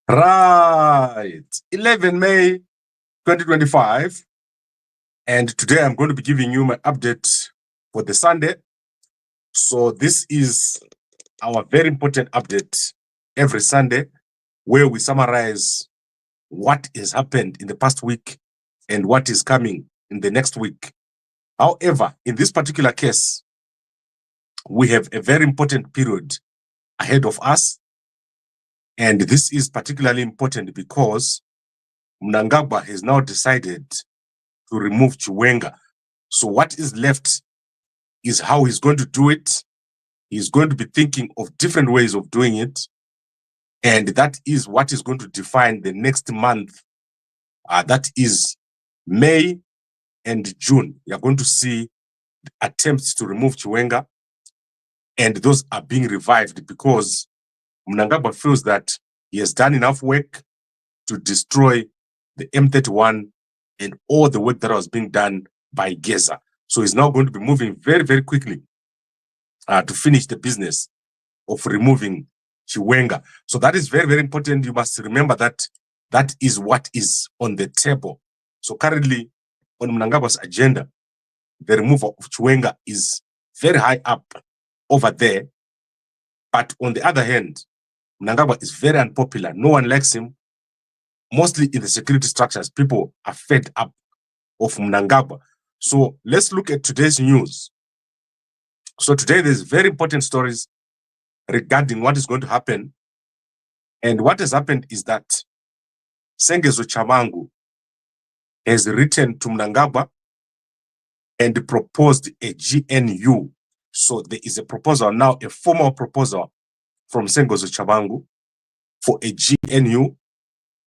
Right, 11 May 2025, and today I'm going to be giving you my update for the Sunday. So this is our very important update every Sunday, where we summarize what has happened in the past week and what is coming in the next week. However, in this particular case, we have a very important period ahead of us. And this is particularly important because Mnangagwa has now decided to remove Chiwenga. So what is left is how he's going to do it. He's going to be thinking of different ways of doing it. And that is what is going to define the next month. That is May and June. You're going to see attempts to remove Chiwenga. And those are being revived because Mnangagwa feels that he has done enough work to destroy the M31 and all the work that was being done by Geza. So he's now going to be moving very, very quickly to finish the business of removing Chiwenga. So that is very, very important. You must remember that that is what is on the table. So currently on Mnangagwa's agenda, the removal of Chiwenga is very high up over there. But on the other hand, Mnangagwa is very unpopular. No one likes him. Mostly in the security structures, people are fed up of Mnangagwa. So let's look at today's news. So today there's very important stories regarding what is going to happen. And what has happened is that Sengezo Tshabangu has written to Mnangagwa and proposed a GNU. So there is a proposal now, a formal proposal from Sengezo Tshabangu for a GNU.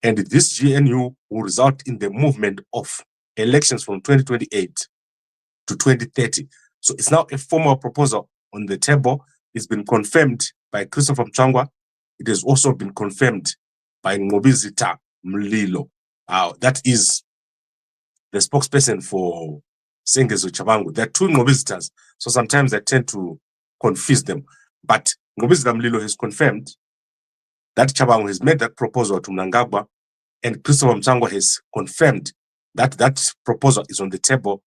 And this GNU will result in the movement of elections from 2028 to 2030. So it's now a formal proposal on the table. It's been confirmed by Christopher Mtsvangwa. It has also been confirmed by Nqobizitha Mlilo. That is the spokesperson for Sengezo Tshabangu. There are two Nqobizitas, so sometimes I tend to confuse them. But Nqobizitha Mlilo has confirmed that Tshabangu has made that proposal to Mnangagwa, and Christopher Mtsvangwa has confirmed that that proposal is on the table,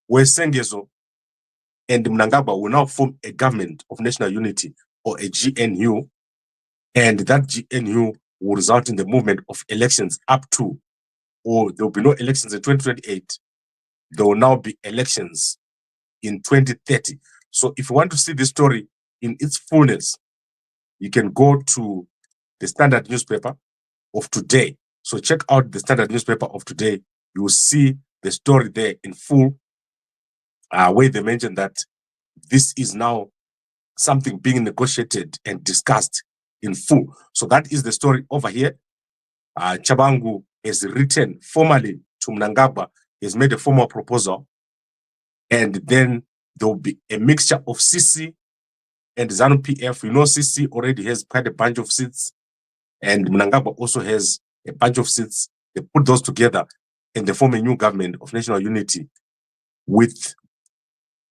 where Sengezo and Mnangagwa will now form a government of national unity, or a GNU, and that GNU will result in the movement of elections up to, or there will be no elections in 2028, there will now be elections in 2030. So if you want to see this story in its fullness, you can go to the Standard newspaper of today. So check out the Standard newspaper of today. You will see the story there in full, where they mention that this is now something being negotiated and discussed in full. So that is the story over here. Tshabangu has written formally to Mnangagwa, has made a formal proposal, and then there will be a mixture of CC and ZANU-PF. You know, CC already has quite a bunch of seats, and Mnangagwa also has a bunch of seats. They put those together and they form a new government of national unity, with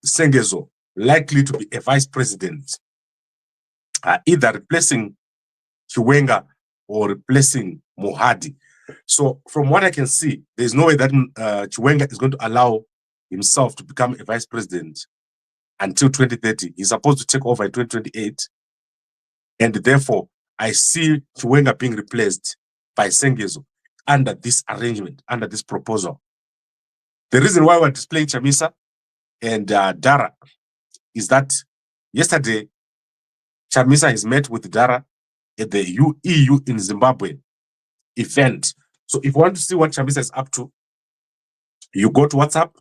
Sengezo likely to be a vice president, either replacing Chiwenga or replacing Mohadi. So from what I can see, there's no way that Chiwenga is going to allow himself to become a vice president until 2030. He's supposed to take over in 2028. And therefore, I see Chiwenga being replaced by Sengezo under this arrangement, under this proposal. The reason why we're displaying Chamisa and Dara is that yesterday, Chamisa has met with Dara at the EU in Zimbabwe event. So if you want to see what Chamisa is up to, you go to WhatsApp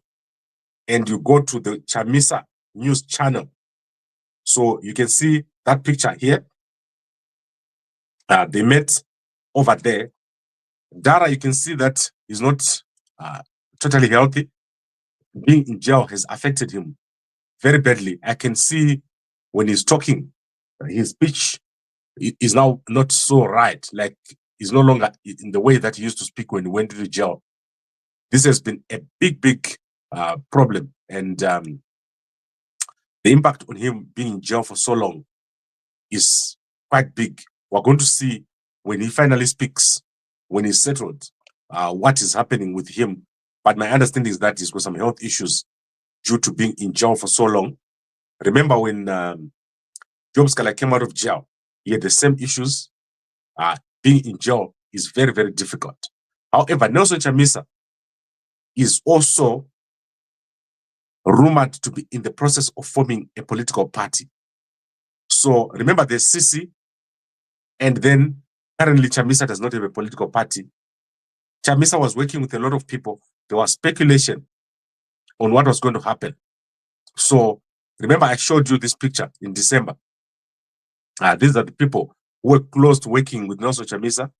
and you go to the Chamisa news channel. So you can see that picture here. They met over there. Dara, you can see that he's not totally healthy. Being in jail has affected him very badly. I can see when he's talking, his speech is now not so right. Like, he's no longer in the way that he used to speak when he went to the jail. This has been a big problem, and the impact on him being in jail for so long is quite big. We're going to see when he finally speaks, when he's settled, what is happening with him. But my understanding is that he's got some health issues due to being in jail for so long. Remember when Job Scala came out of jail, he had the same issues. Being in jail is very, very difficult. However, Nelson Chamisa is also rumored to be in the process of forming a political party. So remember, there's CC, and then currently Chamisa does not have a political party. Chamisa was working with a lot of people. There was speculation on what was going to happen. So remember, I showed you this picture in December. These are the people who were close to working with Nelson Chamisa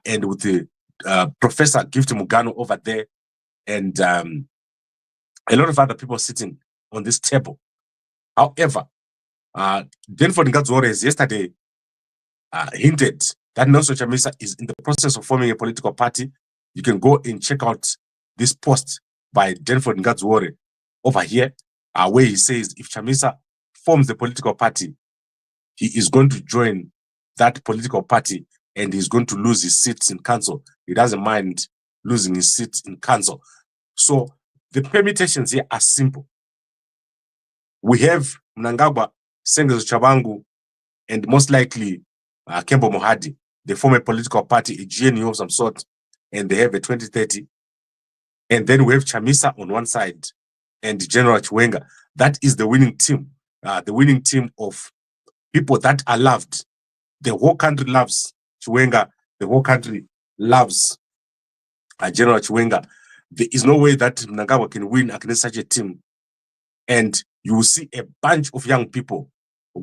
and with the Professor Gift Mugano over there, and a lot of other people sitting on this table. However, Denford Ngadzore has yesterday hinted that Nelson Chamisa is in the process of forming a political party. You can go and check out this post by Denford Ngadzore over here, where he says if Chamisa forms the political party, he is going to join that political party and he's going to lose his seats in council. He doesn't mind losing his seats in council. So the permutations here are simple. We have Mnangagwa, Sengezo Tshabangu, and most likely Kembo Mohadi. They form a political party, a GNU of some sort, and they have a 2030. And then we have Chamisa on one side and General Chiwenga. That is the winning team of people that are loved. The whole country loves Chiwenga. The whole country loves General Chiwenga. There is no way that Mnangagwa can win against such a team. And you will see a bunch of young people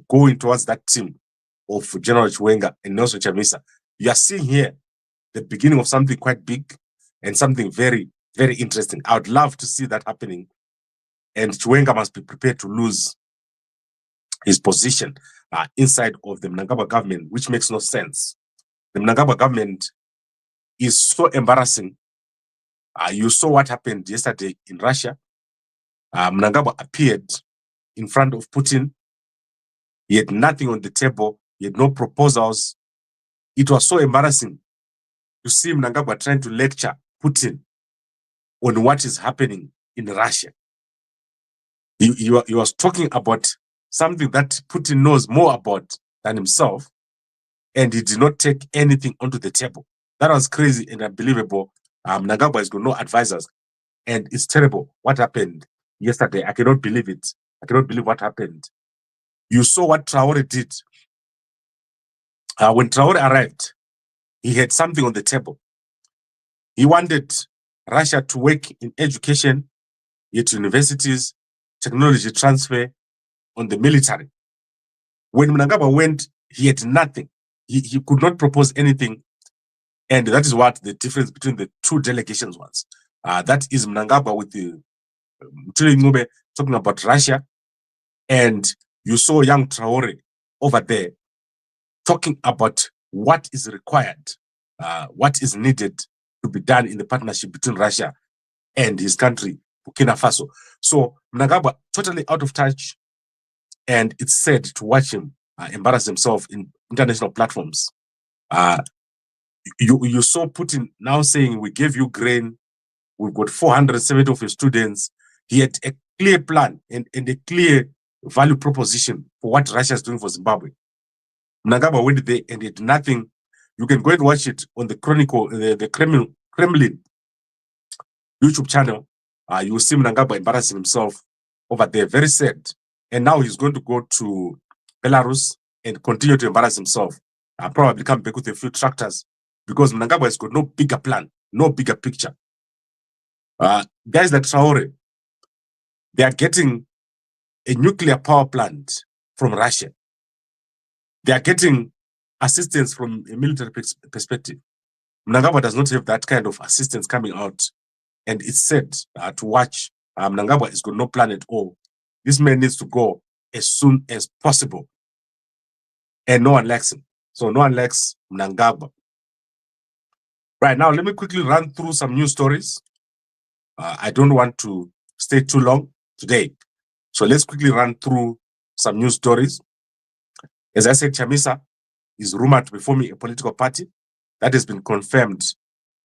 going towards that team of General Chiwenga and Nelson Chamisa. You are seeing here the beginning of something quite big and something very, very interesting. I would love to see that happening. And Chiwenga must be prepared to lose his position inside of the Mnangagwa government, which makes no sense. The Mnangagwa government is so embarrassing. You saw what happened yesterday in Russia. Mnangagwa appeared in front of Putin. He had nothing on the table. He had no proposals. It was so embarrassing to see Mnangagwa trying to lecture Putin on what is happening in Russia. He was talking about something that Putin knows more about than himself, and he did not take anything onto the table. That was crazy and unbelievable. Mnangagwa has got no advisors, and it's terrible what happened yesterday. I cannot believe it. I cannot believe what happened. You saw what Traore did. When Traore arrived, he had something on the table. He wanted Russia to work in education, at universities, technology transfer, on the military. When Mnangagwa went, he had nothing. He could not propose anything. And that is what the difference between the two delegations was. That is Mnangagwa with the Nqobizitha talking about Russia. And you saw young Traore over there talking about what is required, what is needed to be done in the partnership between Russia and his country, Burkina Faso. So Mnangagwa totally out of touch, and it's sad to watch him embarrass himself in international platforms. You saw Putin now saying, we gave you grain, we've got 470 of your students. He had a clear plan and a clear value proposition for what Russia is doing for Zimbabwe. Mnangagwa went there and did nothing. You can go and watch it on the Chronicle, the Kremlin YouTube channel. You will see Mnangagwa embarrassing himself over there. Very sad. And now he's going to go to Belarus and continue to embarrass himself. Probably come back with a few tractors, because Mnangagwa has got no bigger plan, no bigger picture. Guys like Traore, they are getting a nuclear power plant from Russia. They are getting assistance from a military perspective. Mnangagwa does not have that kind of assistance coming out. And it's sad to watch. Mnangagwa has got no plan at all. This man needs to go as soon as possible. And no one likes him. So no one likes Mnangagwa. Right now, let me quickly run through some news stories. I don't want to stay too long today. So let's quickly run through some news stories. As I said, Chamisa is rumored to be forming a political party. That has been confirmed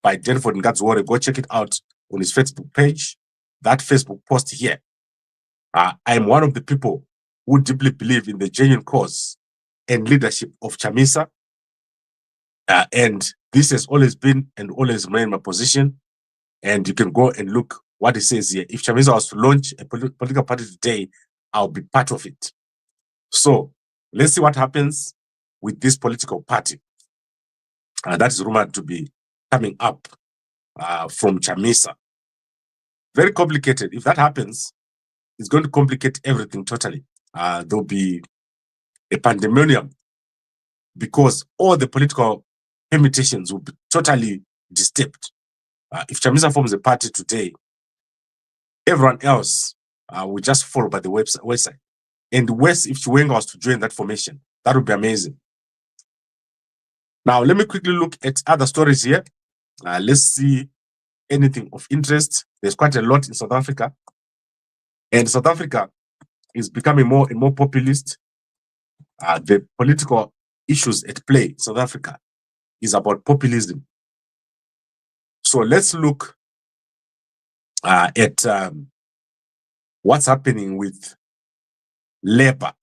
by Jennifer Nqobizitha. Go check it out on his Facebook page. That Facebook post here. I am one of the people who deeply believe in the genuine cause and leadership of Chamisa. And this has always been and always remained my position. And you can go and look what it says here. If Chamisa was to launch a political party today, I'll be part of it. So let's see what happens with this political party. That is rumored to be coming up from Chamisa. Very complicated. If that happens, it's going to complicate everything totally. There'll be a pandemonium because all the political permutations will be totally disturbed. If Chamisa forms a party today, everyone else will just follow by the website. And worse, if Chiwenga was to join that formation, that would be amazing. Now, let me quickly look at other stories here. Let's see anything of interest. There's quite a lot in South Africa. And South Africa is becoming more and more populist. The political issues at play in South Africa is about populism. So let's look at what's happening with labor.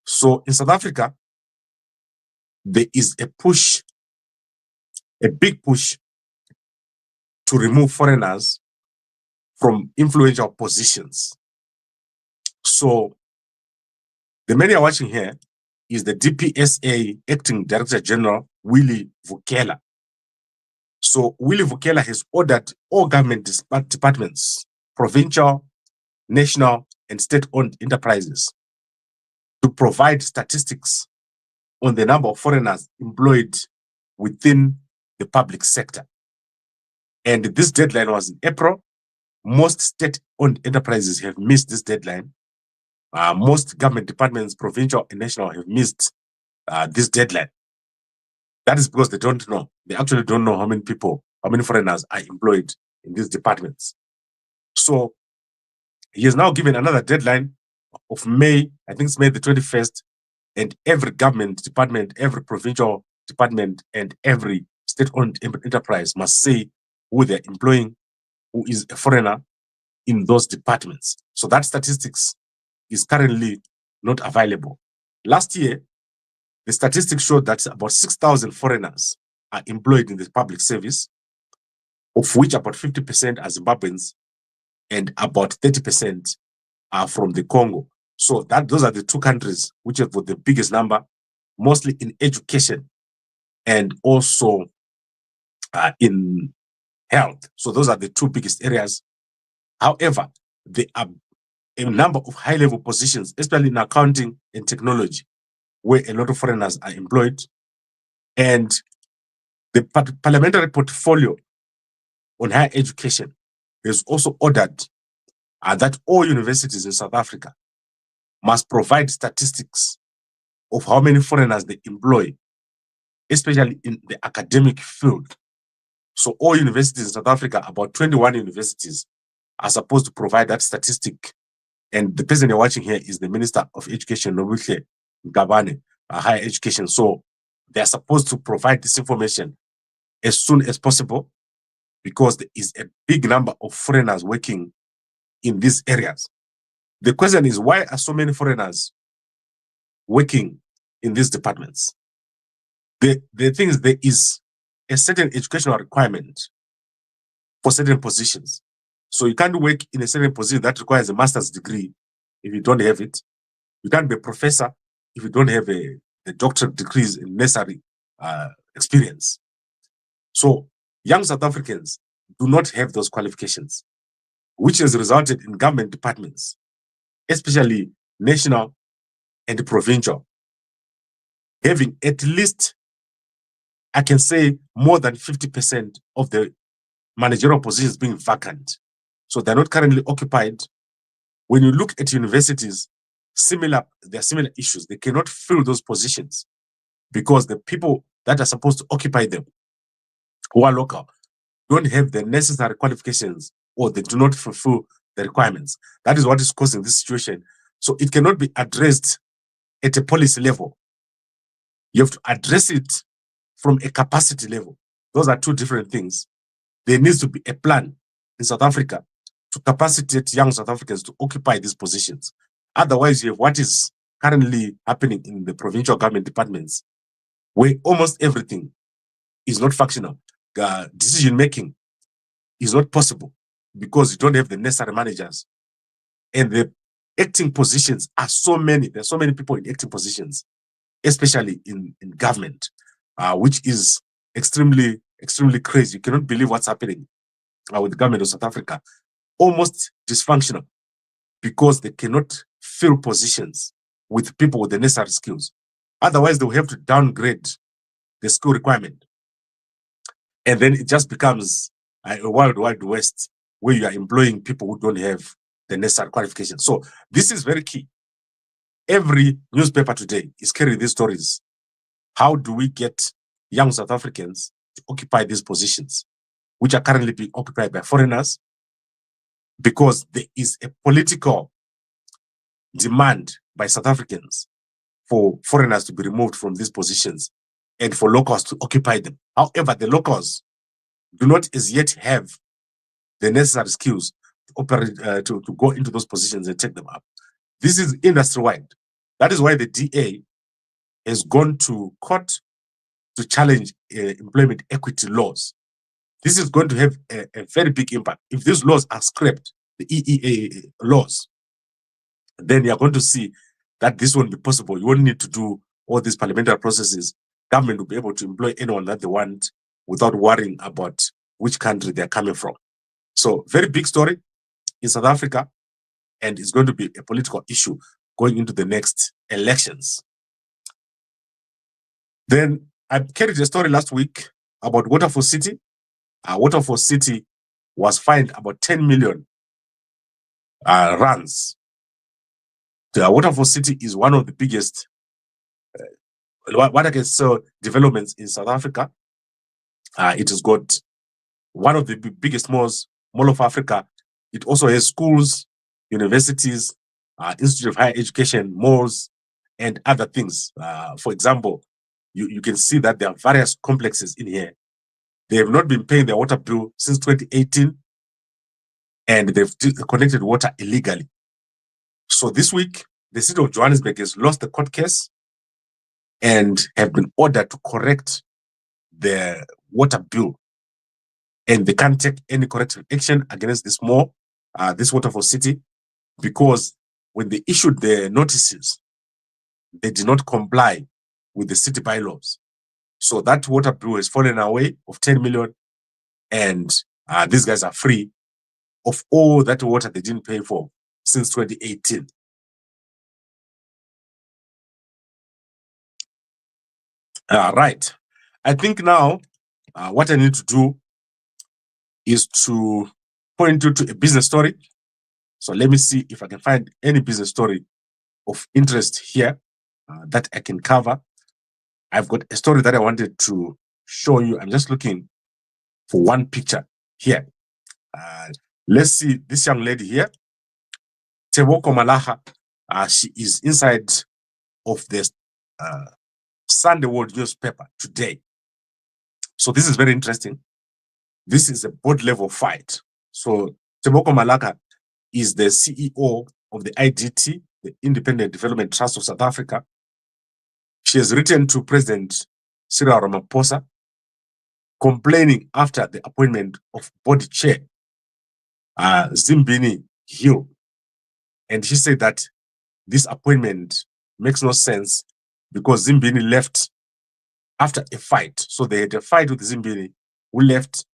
So in South Africa, there is a push, a big push to remove foreigners from influential positions. So the man you're watching here is the DPSA Acting Director General, Willie Vukela. So Willie Vukela has ordered all government departments, provincial, national, and state-owned enterprises to provide statistics on the number of foreigners employed within the public sector. And this deadline was in April. Most state-owned enterprises have missed this deadline. Most government departments, provincial and national, have missed this deadline. That is because they don't know. They actually don't know how many people, how many foreigners are employed in these departments. So he has now given another deadline of May, I think it's May the 21st, and every government department, every provincial department, and every state-owned enterprise must say who they're employing, who is a foreigner in those departments. So that statistics is currently not available. Last year, the statistics showed that about 6,000 foreigners are employed in the public service, of which about 50% are Zimbabweans and about 30% are from the Congo. So those are the two countries which have got the biggest number, mostly in education and also in health. So those are the two biggest areas. However, there are a number of high-level positions, especially in accounting and technology, where a lot of foreigners are employed. And the parliamentary portfolio on higher education has also ordered that all universities in South Africa must provide statistics of how many foreigners they employ, especially in the academic field. So all universities in South Africa, about 21 universities, are supposed to provide that statistic. And the person you're watching here is the Minister of Education, Nqobizitha Mlilo, higher education. So they're supposed to provide this information as soon as possible because there is a big number of foreigners working in these areas. The question is, why are so many foreigners working in these departments? The thing is, there is a certain educational requirement for certain positions. So you can't work in a certain position that requires a master's degree if you don't have it. You can't be a professor if you don't have a doctorate degrees in necessary experience. So young South Africans do not have those qualifications, which has resulted in government departments, especially national and provincial, having at least, I can say, more than 50% of the managerial positions being vacant. So they're not currently occupied. When you look at universities, there are similar issues. They cannot fill those positions because the people that are supposed to occupy them, who are local, don't have the necessary qualifications or they do not fulfill the requirements. That is what is causing this situation. So it cannot be addressed at a policy level. You have to address it from a capacity level. Those are two different things. There needs to be a plan in South Africa to capacitate young South Africans to occupy these positions. Otherwise, you have what is currently happening in the provincial government departments, where almost everything is not functional. Decision-making is not possible because you don't have the necessary managers. And the acting positions are so many. There are so many people in acting positions, especially in government, which is extremely crazy. You cannot believe what's happening with the government of South Africa. Almost dysfunctional because they cannot fill positions with people with the necessary skills. Otherwise, they will have to downgrade the skill requirement. And then it just becomes a wild west where you are employing people who don't have the necessary qualifications. So this is very key. Every newspaper today is carrying these stories. How do we get young South Africans to occupy these positions, which are currently being occupied by foreigners? Because there is a political demand by South Africans for foreigners to be removed from these positions and for locals to occupy them. However, the locals do not as yet have the necessary skills to operate, to go into those positions and take them up. This is industry-wide. That is why the DA has gone to court to challenge employment equity laws. This is going to have a very big impact. If these laws are scrapped, the EEA laws, then you're going to see that this won't be possible. You won't need to do all these parliamentary processes. Government will be able to employ anyone that they want without worrying about which country they're coming from. So very big story in South Africa, and it's going to be a political issue going into the next elections. Then I carried a story last week about Waterfall City. Waterfall City was fined about 10 million rands. The Waterfall City is one of the biggest what I can say developments in South Africa. It has got one of the biggest malls, Mall of Africa. It also has schools, universities, Institute of Higher Education, malls, and other things. For example, you can see that there are various complexes in here. They have not been paying their water bill since 2018, and they've connected water illegally. So this week, the city of Johannesburg has lost the court case and have been ordered to correct the water bill. And they can't take any corrective action against this mall, this Waterfall City, because when they issued the notices, they did not comply with the city bylaws. So that water bill has fallen away of 10 million, and these guys are free of all that water they didn't pay for since 2018. Right. I think now what I need to do is to point you to a business story. So let me see if I can find any business story of interest here that I can cover. I've got a story that I wanted to show you. I'm just looking for one picture here. Let's see this young lady here, Teboko Malaha. She is inside of the Sunday World newspaper today. So this is very interesting. This is a board level fight. So Teboko Malaha is the CEO of the IDT, the Independent Development Trust of South Africa. She has written to President Cyril Ramaphosa complaining after the appointment of board chair Zimbini Hill. And she said that this appointment makes no sense because Zimbini left after a fight. So they had a fight with Zimbini, who left,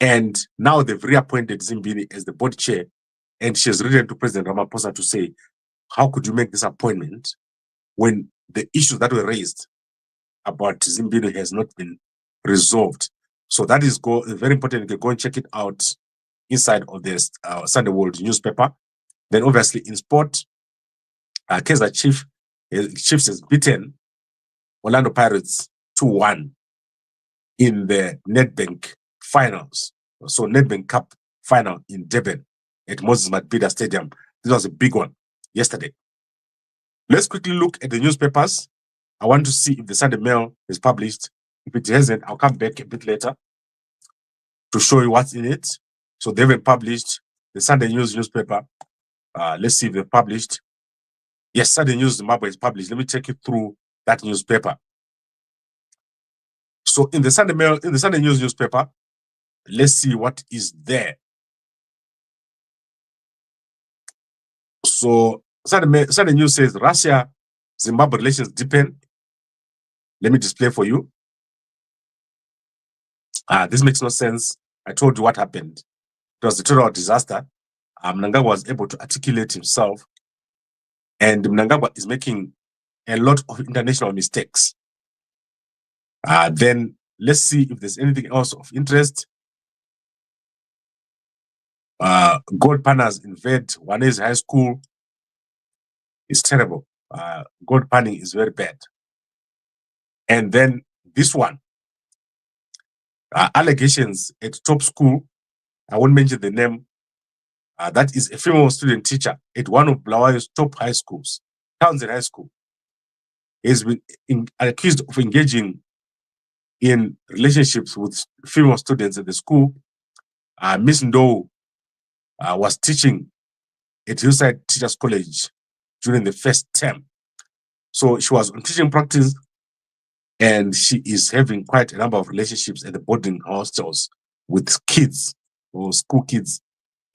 and now they've reappointed Zimbini as the board chair. And she has written to President Ramaphosa to say, how could you make this appointment when the issues that were raised about Zimbini has not been resolved? So that is very important. You can go and check it out inside of this Sunday World newspaper. Then obviously in sport, Kaizer Chiefs has beaten Orlando Pirates 2-1 in the Nedbank finals. So Nedbank Cup final in Durban. at Moses Mabhida Stadium. This was a big one yesterday. Let's quickly look at the newspapers. I want to see if the Sunday Mail is published. If it hasn't, I'll come back a bit later to show you what's in it. So they haven't published the Sunday News newspaper. Let's see if they've published. Yes, Sunday News Zimbabwe is published. Let me take you through that newspaper. So in the Sunday Mail, in the Sunday News newspaper, let's see what is there. So Sunday News says Russia-Zimbabwe relations deepen. Let me display for you. This makes no sense. I told you what happened. It was a total disaster. Mnangagwa was able to articulate himself, and Mnangagwa is making a lot of international mistakes. Then let's see if there's anything else of interest. Gold panners invade Wanezi High School. It's terrible. Gold panning is very bad. And then this one, allegations at top school. I won't mention the name. That is a female student teacher at one of Bulawayo's top high schools, Townsend High School. He has been accused of engaging in relationships with female students at the school. Miss Ndou was teaching at Hillside Teachers College during the first term. So she was on teaching practice, and she is having quite a number of relationships at the boarding hostels with kids or school kids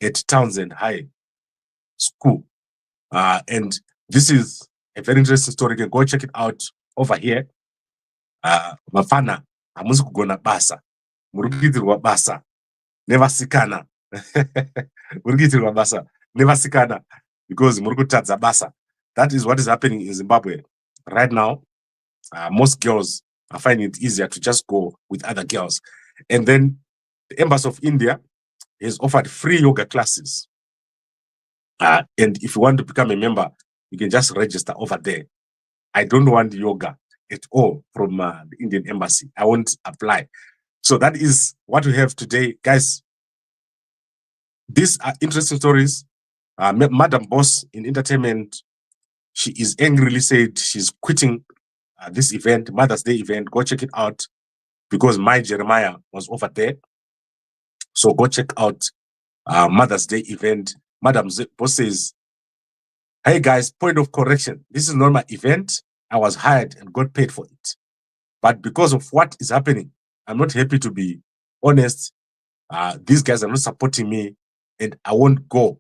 at Townsend High School. And this is a very interesting story. You can go check it out over here. Mafana, amusi kugona basa. Murugitirwa basa. Never sikana. Murugitirwa basa. Never sikana. Because murukutadza basa. That is what is happening in Zimbabwe right now. Most girls are finding it easier to just go with other girls. And then the Embassy of India has offered free yoga classes. And if you want to become a member, you can just register over there. I don't want yoga at all from the Indian Embassy. I won't apply. So that is what we have today. Guys, these are interesting stories. Madam Boss in entertainment, she is angrily said she's quitting this event, Mother's Day event. Go check it out because my Jeremiah was over there. So go check out Mother's Day event. Madam Boss says, hey guys, point of correction. This is not my event. I was hired and got paid for it. But because of what is happening, I'm not happy to be honest. These guys are not supporting me and I won't go.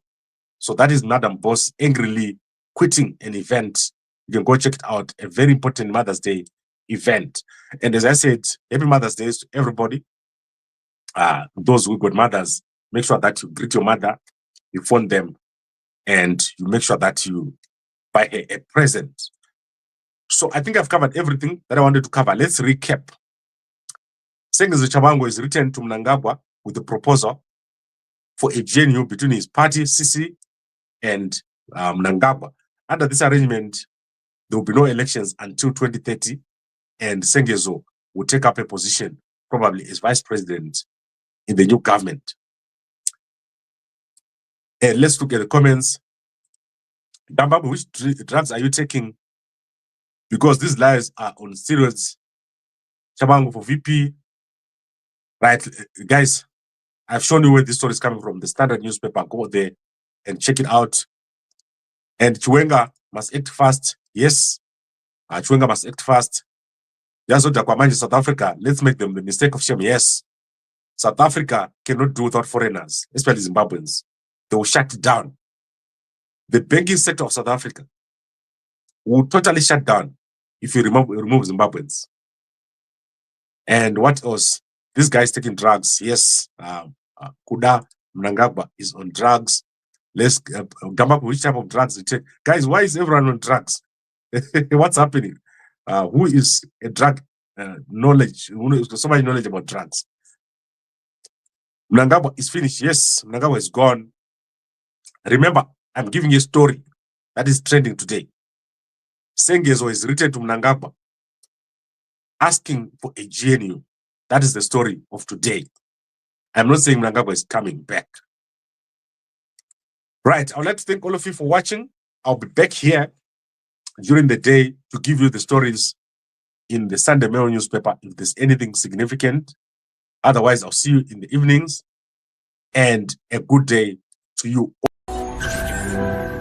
So that is Madam Boss angrily quitting an event. You can go check it out. A very important Mother's Day event. And as I said, happy Mother's Day to everybody. Those who got mothers, make sure that you greet your mother, you phone them, and you make sure that you buy a present. So I think I've covered everything that I wanted to cover. Let's recap. Sengezo Tshabangu is written to Mnangagwa with a proposal for a GNU between his party, CC, and Mnangagwa. Under this arrangement, there will be no elections until 2030, and Sengezo will take up a position, probably as vice president in the new government. And let's look at the comments. Dambabu, which drugs are you taking? Because these lies are on steroids. Tshabangu for VP. Right, guys, I've shown you where this story is coming from. The Standard newspaper, go there and check it out. And Chiwenga must act fast. Yes, Chiwenga must act fast. South Africa, let's make them the mistake of shame. Yes, South Africa cannot do without foreigners, especially Zimbabweans. They will shut it down. The banking sector of South Africa will totally shut down if you remove Zimbabweans. And what else? This guy is taking drugs. Yes, Kuda Mnangagwa is on drugs. Let's come up with which type of drugs they take. Guys, why is everyone on drugs? What's happening? Who is a drug knowledge? Who knows so much knowledge about drugs? Mnangagwa is finished. Yes, Mnangagwa is gone. Remember, I'm giving you a story that is trending today. Sengezo is written to Mnangagwa asking for a GNU. That is the story of today. I'm not saying Mnangagwa is coming back. Right. I would like to thank all of you for watching. I'll be back here during the day to give you the stories in the Sunday Mail newspaper if there's anything significant. Otherwise, I'll see you in the evenings, and a good day to you all.